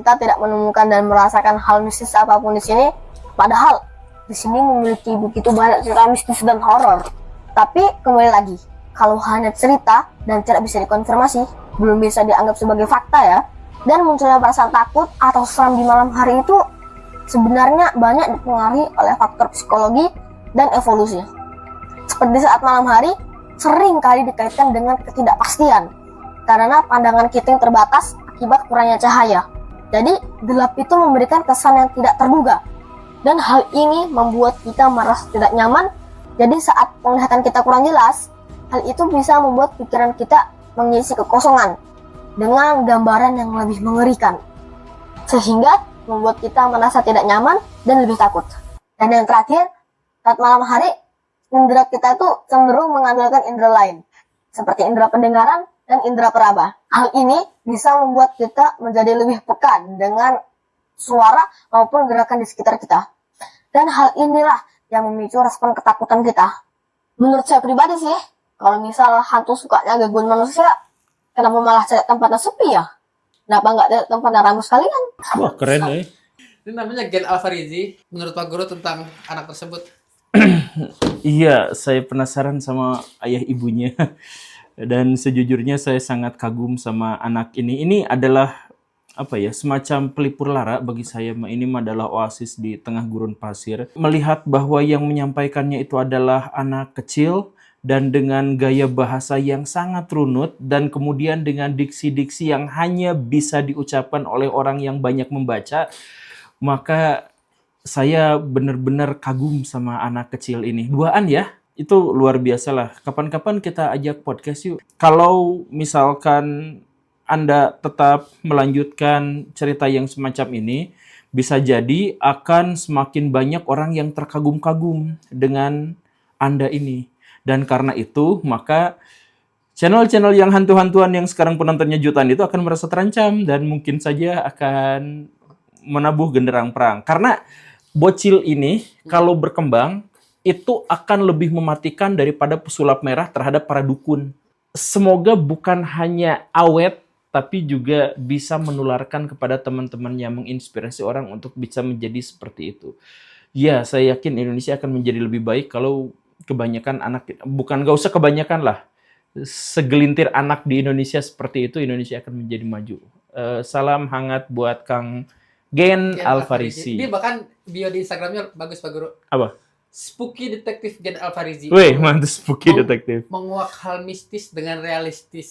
kita tidak menemukan dan merasakan hal mistis apapun di sini. Padahal di sini memiliki begitu banyak cerita mistis dan horor. Tapi kembali lagi, kalau hanya cerita dan tidak bisa dikonfirmasi, belum bisa dianggap sebagai fakta ya. Dan munculnya perasaan takut atau seram di malam hari itu sebenarnya banyak dipengaruhi oleh faktor psikologi dan evolusi. Seperti saat malam hari, sering kali dikaitkan dengan ketidakpastian karena pandangan kita yang terbatas akibat kurangnya cahaya. Jadi, gelap itu memberikan kesan yang tidak terduga. Dan hal ini membuat kita merasa tidak nyaman. Jadi saat penglihatan kita kurang jelas, hal itu bisa membuat pikiran kita mengisi kekosongan dengan gambaran yang lebih mengerikan. Sehingga membuat kita merasa tidak nyaman dan lebih takut. Dan yang terakhir, saat malam hari, indera kita tuh cenderung mengandalkan indera lain, seperti indera pendengaran dan indera peraba. Hal ini bisa membuat kita menjadi lebih peka dengan suara maupun gerakan di sekitar kita. Dan hal inilah yang memicu respon ketakutan kita. Menurut saya pribadi sih, kalau misal hantu sukanya gangguin manusia, kenapa malah cari tempatnya sepi ya? Kenapa nggak cari tempatnya ramai sekalian? Wah, keren ya. Ini namanya Gen Alfarizi. Menurut Pak Guru tentang anak tersebut? Iya, saya penasaran sama ayah ibunya. Dan sejujurnya saya sangat kagum sama anak ini. Ini adalah semacam pelipur lara bagi saya. Ini adalah oasis di tengah gurun pasir. Melihat bahwa yang menyampaikannya itu adalah anak kecil dan dengan gaya bahasa yang sangat runut dan kemudian dengan diksi-diksi yang hanya bisa diucapkan oleh orang yang banyak membaca, maka saya benar-benar kagum sama anak kecil ini. Duaan ya, itu luar biasa lah. Kapan-kapan kita ajak podcast yuk. Kalau misalkan Anda tetap melanjutkan cerita yang semacam ini, bisa jadi akan semakin banyak orang yang terkagum-kagum dengan Anda ini. Dan karena itu, maka channel-channel yang hantu-hantuan yang sekarang penontonnya jutaan itu akan merasa terancam dan mungkin saja akan menabuh genderang perang. Karena bocil ini kalau berkembang, itu akan lebih mematikan daripada pesulap merah terhadap para dukun. Semoga bukan hanya awet, tapi juga bisa menularkan kepada teman-temannya, menginspirasi orang untuk bisa menjadi seperti itu. Ya, saya yakin Indonesia akan menjadi lebih baik kalau kebanyakan anak, gak usah kebanyakan lah, segelintir anak di Indonesia seperti itu, Indonesia akan menjadi maju. Salam hangat buat Kang Gen Alfarizi. Dia bahkan bio di Instagramnya bagus Pak Guru. Apa? Spooky Detective Gen Alfarizi. Wih, mantap, Spooky Detective. Menguak hal mistis dengan realistis.